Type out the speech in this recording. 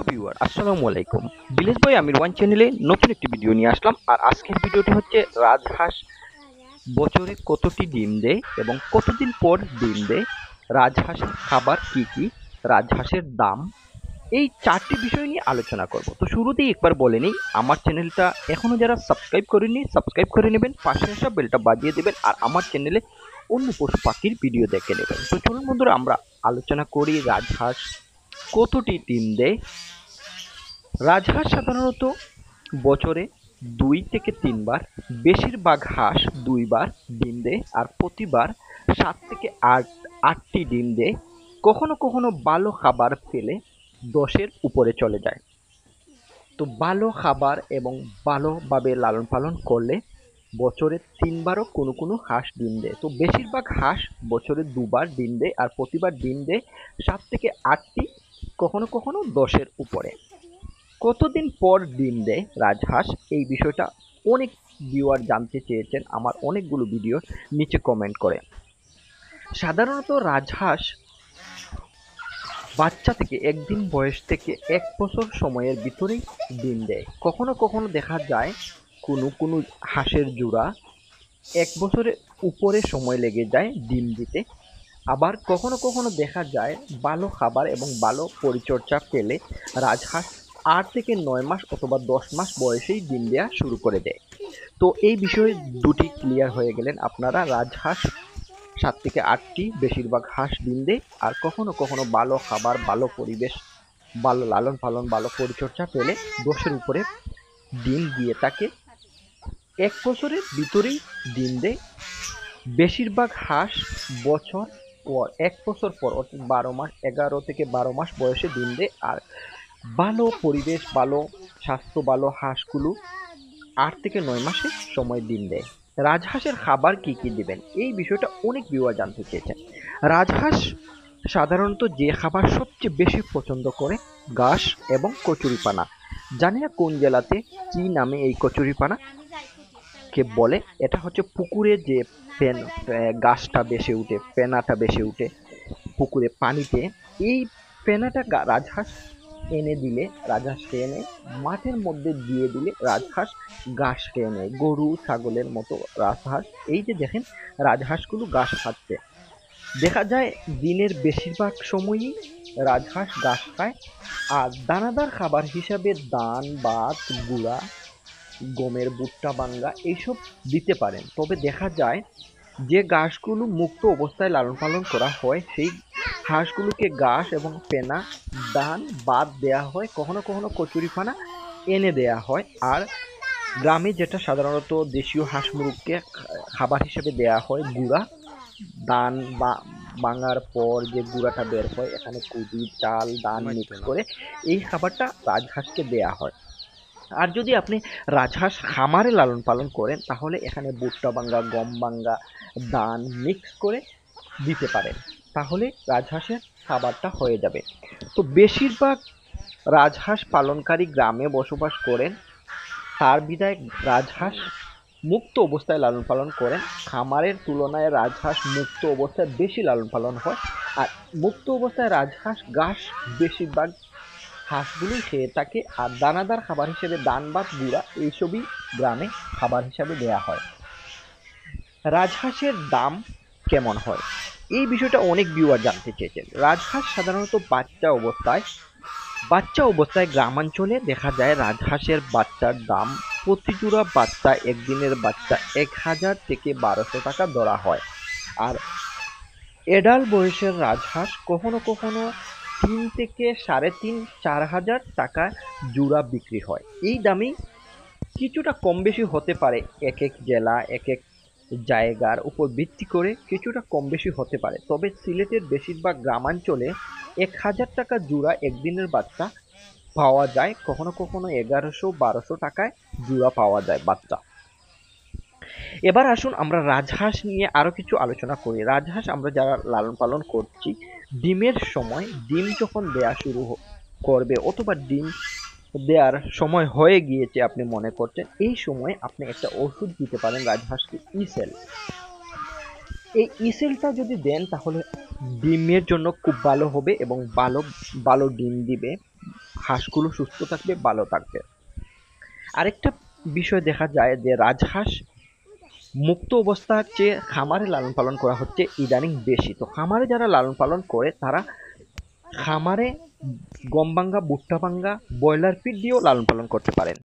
Viewer আসসালামু আলাইকুম। Village বয় আমির one চ্যানেলে নতুন একটি ভিডিও নিয়ে আসলাম। আর আজকের ভিডিওটি হচ্ছে রাজহাঁস বছরে কতটি ডিম দেয় এবং কতদিন পর ডিম দেয়, রাজহাঁসের খাবার কি কি, রাজহাঁসের দাম, এই চারটি বিষয় নিয়ে আলোচনা করব। তো শুরুতেই একবার বলে নিই, আমার চ্যানেলটা এখনো যারা সাবস্ক্রাইব করেনি সাবস্ক্রাইব করে নেবেন, পাশে আসা বেলটা বাজিয়ে দেবেন আর আমার চ্যানেলে অন্য পশু পাখির ভিডিও দেখে নেবেন। তো চলুন বন্ধুরা আমরা আলোচনা করি রাজহাঁস কতটি ডিম দেয়। রাজহাঁস সাধারণত বছরে 2 থেকে 3 বার, বেশিরভাগ হাঁস 2 বার ডিম দেয় আর প্রতিবার 7 থেকে 8টি ডিম দেয়। কখনো কখনো ভালো খাবার পেলে 10-এর উপরে চলে যায়। তো ভালো খাবার এবং ভালোভাবে লালন পালন করলে বছরে 3বারও কোনো কোনো হাঁস ডিম দেয়। তো বেশিরভাগ হাঁস বছরে 2বার ডিম দেয় আর প্রতিবার ডিম দেয় 7 থেকে 8টি, কখনো কখনো 10-এর উপরে। কতদিন পর ডিম দেয় রাজহাঁস, এই বিষয়টা অনেক ভিউয়ার জানতে চেয়েছেন আমার অনেকগুলো ভিডিওর নিচে কমেন্ট করে। সাধারণত রাজহাঁস বাচ্চা থেকে একদিন বয়স থেকে 1 বছর সময়ের ভিতরেই ডিম দেয়। কখনো কখনো দেখা যায় কোনো কোনো হাঁসের জোড়া 1 বছরের উপরে সময় লেগে যায় ডিম দিতে। আবার কখনো কখনো দেখা যায় ভালো খাবার এবং ভালো পরিচর্যা পেলে রাজহাঁস 8 থেকে 9 মাস অথবা 10 মাস বয়সেই ডিম দেওয়া শুরু করে দেয়। তো এই বিষয়ে দুটি ক্লিয়ার হয়ে গেলেন আপনারা। রাজহাঁস 7 থেকে 8টি বেশিরভাগ হাঁস ডিম দেয় আর কখনো কখনো ভালো খাবার, ভালো পরিবেশ, ভালো লালন পালন, ভালো পরিচর্যা পেলে 10-এর উপরে ডিম দিয়ে থাকে। 1 বছরের ভিতরেই ডিম দেয়। বেশিরভাগ হাঁস বছর পর 1 বছর পর অর্থাৎ 12 মাস, 11 থেকে 12 মাস বয়সে ডিম দেয়। আর ভালো পরিবেশ, ভালো স্বাস্থ্য, ভালো হাঁসগুলো 8 থেকে 9 মাসে সময় ডিম দেয়। রাজহাঁসের খাবার কি কি দিবেন, এই বিষয়টা অনেক ভিউয়ার জানতে চেয়েছেন। রাজহাঁস সাধারণত যে খাবার সবচেয়ে বেশি পছন্দ করে ঘাস এবং কচুরিপানা। জানি না কোন জেলাতে কি নামে এই কচুরিপানা কে বলে। এটা হচ্ছে পুকুরে যে গাছটা বেশি উঠে, ফেনাটা বেশি উঠে পুকুরে পানিতে, এই ফেনাটা রাজহাঁস এনে দিলে, রাজহাঁসকে এনে মাঠের মধ্যে দিয়ে দিলে রাজহাঁস ঘাস খেয়ে নেয়, গরু ছাগলের মতো রাজহাঁস। এই যে দেখেন রাজহাঁসগুলো ঘাস খাচ্ছে, দেখা যায় দিনের বেশিরভাগ সময়ই রাজহাঁস ঘাস খায়। আর দানাদার খাবার হিসাবে ধান, ভাত, গুঁড়া, গমের ভুট্টা, বাঙ্গা এইসব দিতে পারেন। তবে দেখা যায় যে ঘাসগুলো মুক্ত অবস্থায় লালন পালন করা হয় সেই হাঁসগুলোকে ঘাস এবং ফেনা, ধান, ভাত দেয়া হয়, কখনো কখনো কচুরিপানা এনে দেয়া হয়। আর গ্রামে যেটা সাধারণত দেশীয় হাঁস মুরগকে খাবার হিসেবে দেয়া হয় গুঁড়া, ধান বা ভাঙার পর যে গুঁড়াটা বের হয়, এখানে কুদি, চাল, ধান মিক্স করে এই খাবারটা রাজহাঁসকে দেয়া হয়। আর যদি আপনি রাজহাঁস খামারে লালন পালন করেন তাহলে এখানে ভুট্টা বাঙ্গা, গম বাঙ্গা, ধান মিক্স করে দিতে পারেন, তাহলে রাজহাঁসের খাবারটা হয়ে যাবে। তো বেশিরভাগ রাজহাঁস পালনকারী গ্রামে বসবাস করেন, তার বিধায় রাজহাঁস মুক্ত অবস্থায় লালন পালন করেন। খামারের তুলনায় রাজহাঁস মুক্ত অবস্থায় বেশি লালন পালন হয়। আর মুক্ত অবস্থায় রাজহাঁস ঘাস বেশিরভাগ হাঁসগুলোই খেয়ে থাকে। আর দানাদার খাবার হিসেবে ধান, ভাত, গুঁড়া এইসবই গ্রামে খাবার হিসাবে দেয়া হয়। রাজহাঁসের দাম কেমন হয়, এই বিষয়টা অনেক ভিউয়ার জানতে চেয়েছেন। রাজহাঁস সাধারণত বাচ্চা অবস্থায় গ্রামাঞ্চলে দেখা যায় রাজহাঁসের বাচ্চার দাম, প্রতি জোড়া বাচ্চা, একদিনের বাচ্চা 1000 থেকে 1200 টাকা ধরা হয়। আর এডাল্ট বয়সের রাজহাঁস কখনো কখনো 3 থেকে 3.5-4 হাজার টাকা জোড়া বিক্রি হয়। এই দামেই কিছুটা কম বেশি হতে পারে, এক এক জেলা, এক এক জায়গার উপর ভিত্তি করে কিছুটা কম বেশি হতে পারে। তবে সিলেটের বেশিরভাগ গ্রামাঞ্চলে 1000 টাকা জোড়া একদিনের বাচ্চা পাওয়া যায়, কখনো কখনো 1100-1200 টাকায় জোড়া পাওয়া যায় বাচ্চা। এবার আসুন আমরা রাজহাঁস নিয়ে আরো কিছু আলোচনা করি। রাজহাঁস আমরা যারা লালন পালন করছি, ডিমের সময়, ডিম যখন দেয়া শুরু করবে অথবা ডিম দেওয়ার সময় হয়ে গিয়েছে আপনি মনে করছেন, এই সময় আপনি একটা ওষুধ দিতে পারেন রাজহাঁসকে, ইসেল। এই ইসেলটা যদি দেন তাহলে ডিমের জন্য খুব ভালো হবে এবং ভালো ভালো ডিম দিবে, হাঁসগুলো সুস্থ থাকবে, ভালো থাকবে। আরেকটা বিষয় দেখা যায় যে রাজহাঁস মুক্ত অবস্থার চেয়ে খামারে লালন পালন করা হচ্ছে ইদানিং বেশি। তো খামারে যারা লালন পালন করে তারা খামারে গম ভাঙ্গা, ভুট্টা ভাঙ্গা, ব্রয়লার ফিড দিয়েও লালন পালন করতে পারেন।